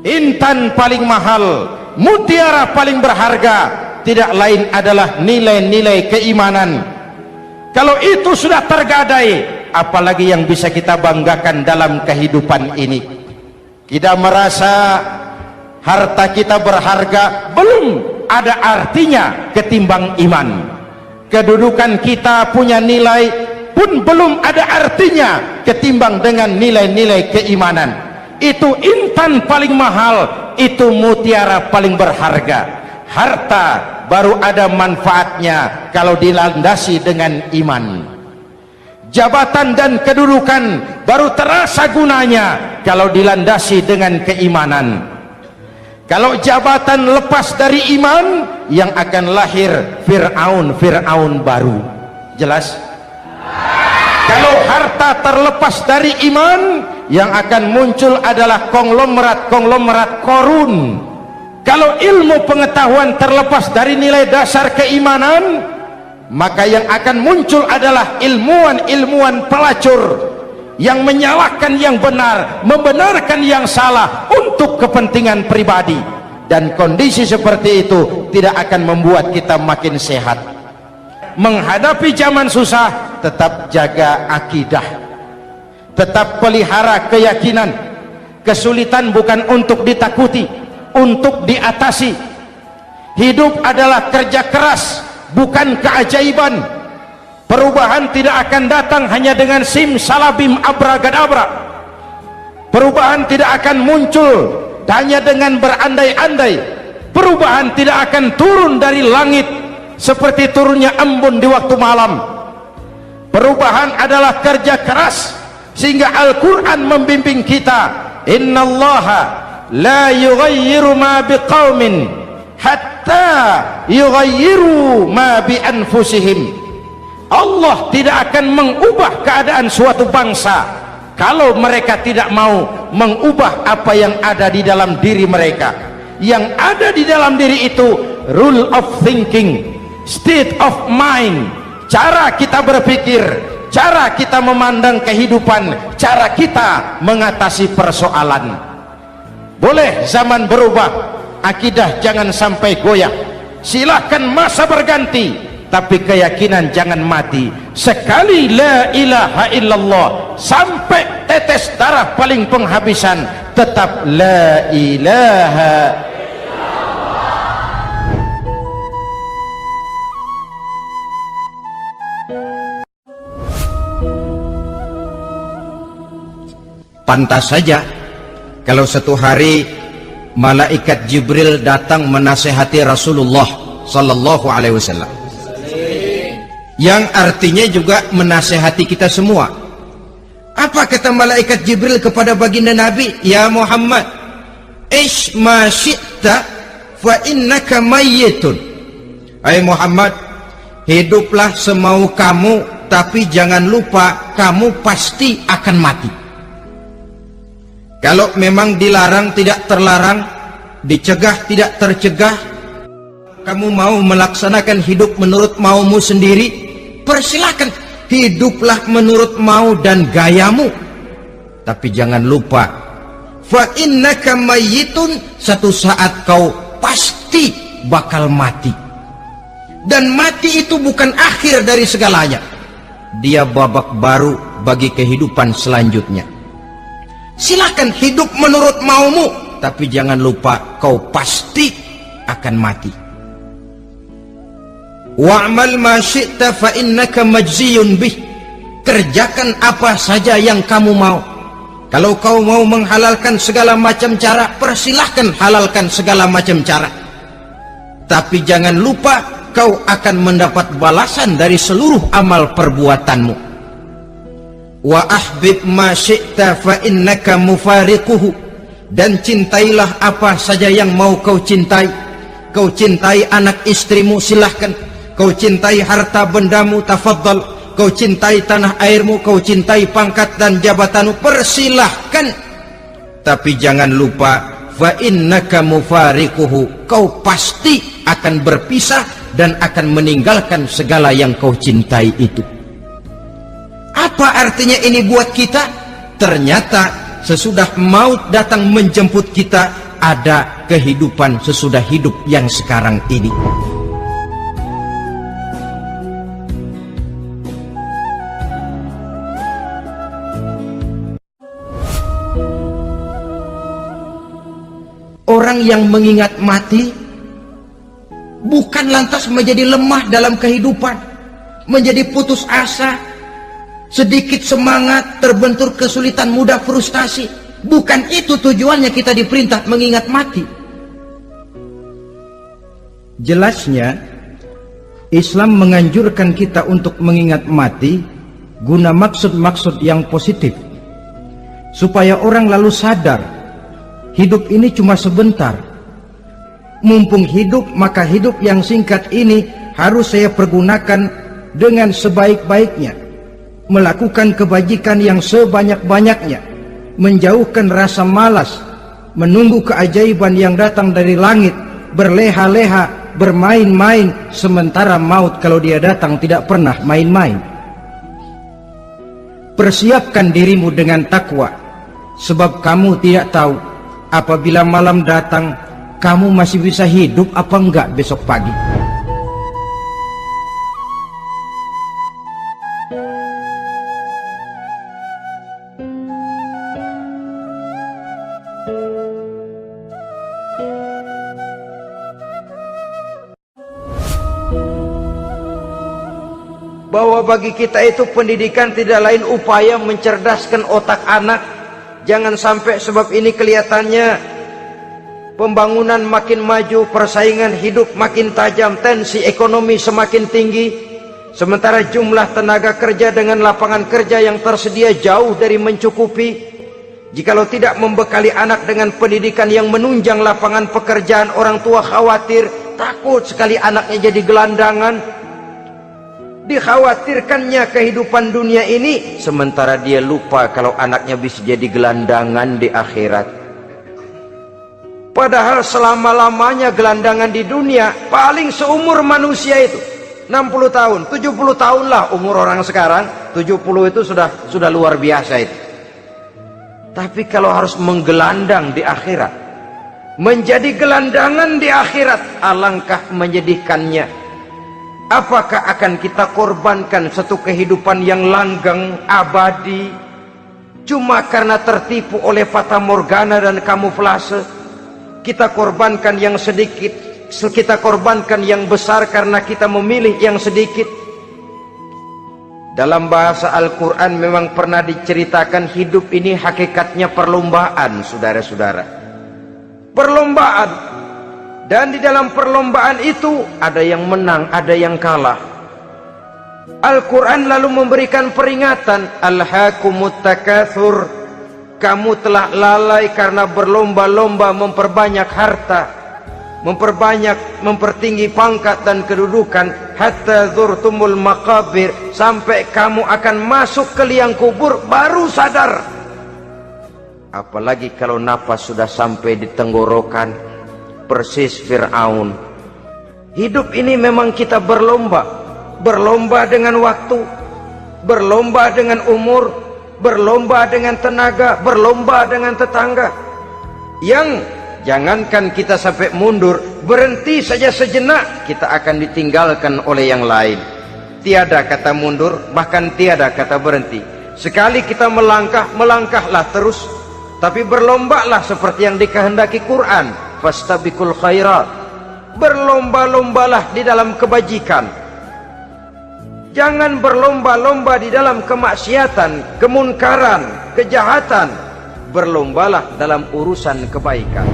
intan paling mahal, mutiara paling berharga tidak lain adalah nilai-nilai keimanan. Kalau itu sudah tergadai, apalagi yang bisa kita banggakan dalam kehidupan ini? Kita merasa harta kita berharga, belum ada artinya ketimbang iman. Kedudukan kita punya nilai pun belum ada artinya ketimbang dengan nilai-nilai keimanan. Itu intan paling mahal, itu mutiara paling berharga. Harta baru ada manfaatnya kalau dilandasi dengan iman. Jabatan dan kedudukan baru terasa gunanya kalau dilandasi dengan keimanan. Kalau jabatan lepas dari iman, yang akan lahir Fir'aun baru. Jelas? Kalau harta terlepas dari iman, yang akan muncul adalah konglomerat korun. Kalau ilmu pengetahuan terlepas dari nilai dasar keimanan, maka yang akan muncul adalah ilmuwan pelacur yang menyalahkan yang benar, membenarkan yang salah untuk kepentingan pribadi. Dan kondisi seperti itu tidak akan membuat kita makin sehat. Menghadapi zaman susah, tetap jaga akidah, tetap pelihara keyakinan. Kesulitan bukan untuk ditakuti, untuk diatasi. Hidup adalah kerja keras, bukan keajaiban. Perubahan tidak akan datang hanya dengan simsalabim abragadabra. Perubahan tidak akan muncul hanya dengan berandai-andai. Perubahan tidak akan turun dari langit seperti turunnya embun di waktu malam. Perubahan adalah kerja keras, sehingga Al-Quran membimbing kita, innallaha la yughayyiru ma biqaumin hatta yughayyiru ma bi anfusihim. Allah tidak akan mengubah keadaan suatu bangsa kalau mereka tidak mau mengubah apa yang ada di dalam diri mereka. Yang ada di dalam diri itu rule of thinking, state of mind, cara kita berpikir, cara kita memandang kehidupan, cara kita mengatasi persoalan. Boleh zaman berubah, akidah jangan sampai goyah. Silahkan masa berganti, tapi keyakinan jangan mati. Sekali la ilaha illallah sampai tetes darah paling penghabisan, tetap la ilaha illallah. Pantas saja kalau satu hari malaikat Jibril datang menasihati Rasulullah sallallahu alaihi wasallam, yang artinya juga menasihati kita semua. Apa kata malaikat Jibril kepada baginda Nabi? Ya Muhammad, ish ma syi'ta fa innaka mayyitun. Hai Muhammad, hiduplah semau kamu, tapi jangan lupa kamu pasti akan mati. Kalau memang dilarang tidak terlarang, dicegah tidak tercegah, kamu mau melaksanakan hidup menurut maumu sendiri, persilahkan, hiduplah menurut mau dan gayamu. Tapi jangan lupa, fa innaka mayyitun, satu saat kau pasti bakal mati. Dan mati itu bukan akhir dari segalanya, dia babak baru bagi kehidupan selanjutnya. Silahkan hidup menurut maumu, tapi jangan lupa kau pasti akan mati. Wa'mal ma syi'ta fa innaka majziyun bih. Kerjakan apa saja yang kamu mau. Kalau kau mau menghalalkan segala macam cara, persilahkan halalkan segala macam cara. Tapi jangan lupa kau akan mendapat balasan dari seluruh amal perbuatanmu. Wa ahbib ma syi'ta fa innaka mufariquhu. Dan cintailah apa saja yang mau kau cintai. Kau cintai anak istrimu, silahkan. Kau cintai harta bendamu, tafadhal. Kau cintai tanah airmu, kau cintai pangkat dan jabatanmu, persilahkan. Tapi jangan lupa, fa innaka mufariquhu, kau pasti akan berpisah dan akan meninggalkan segala yang kau cintai itu. Apa artinya ini buat kita? Ternyata sesudah maut datang menjemput kita, ada kehidupan sesudah hidup yang sekarang ini. Orang yang mengingat mati bukan lantas menjadi lemah dalam kehidupan, menjadi putus asa, sedikit semangat, terbentur kesulitan, mudah frustasi. Bukan itu tujuannya kita diperintah mengingat mati. Jelasnya Islam menganjurkan kita untuk mengingat mati guna maksud-maksud yang positif, supaya orang lalu sadar hidup ini cuma sebentar. Mumpung hidup, maka hidup yang singkat ini harus saya pergunakan dengan sebaik-baiknya, melakukan kebajikan yang sebanyak-banyaknya, menjauhkan rasa malas, menunggu keajaiban yang datang dari langit, berleha-leha, bermain-main, sementara maut kalau dia datang tidak pernah main-main. Persiapkan dirimu dengan takwa, sebab kamu tidak tahu apabila malam datang kamu masih bisa hidup apa enggak besok pagi. Bahwa bagi kita itu pendidikan tidak lain upaya mencerdaskan otak anak. Jangan sampai sebab ini kelihatannya pembangunan makin maju, persaingan hidup makin tajam, tensi ekonomi semakin tinggi, sementara jumlah tenaga kerja dengan lapangan kerja yang tersedia jauh dari mencukupi. Jikalau tidak membekali anak dengan pendidikan yang menunjang lapangan pekerjaan, orang tua khawatir, takut sekali anaknya jadi gelandangan. Dikhawatirkannya kehidupan dunia ini, sementara dia lupa kalau anaknya bisa jadi gelandangan di akhirat. Padahal selama-lamanya gelandangan di dunia paling seumur manusia itu 60 tahun, 70 tahun lah umur orang sekarang. 70 itu sudah luar biasa itu. Tapi kalau harus menggelandang di akhirat, menjadi gelandangan di akhirat, alangkah menyedihkannya. Apakah akan kita korbankan satu kehidupan yang langgeng, abadi, cuma karena tertipu oleh fata morgana dan kamuflase? Kita korbankan yang sedikit, kita korbankan yang besar karena kita memilih yang sedikit. Dalam bahasa Al-Quran memang pernah diceritakan hidup ini hakikatnya perlombaan, saudara-saudara. Perlombaan. Dan di dalam perlombaan itu ada yang menang, ada yang kalah. Al-Quran lalu memberikan peringatan, Alhaakumut takatsur, kamu telah lalai karena berlomba-lomba memperbanyak harta, mempertinggi pangkat dan kedudukan, hatta zurtumul maqabir, sampai kamu akan masuk ke liang kubur baru sadar. Apalagi kalau napas sudah sampai di tenggorokan, persis Fir'aun. Hidup ini memang kita berlomba, berlomba dengan waktu, berlomba dengan umur, berlomba dengan tenaga, berlomba dengan tetangga. Yang jangankan kita sampai mundur, berhenti saja sejenak, kita akan ditinggalkan oleh yang lain. Tiada kata mundur, bahkan tiada kata berhenti. Sekali kita melangkah, melangkahlah terus, tapi berlombalah seperti yang dikehendaki Quran. Fastabiqul khairat, berlomba-lombalah di dalam kebajikan. Jangan berlomba-lomba di dalam kemaksiatan, kemunkaran, kejahatan. Berlombalah dalam urusan kebaikan.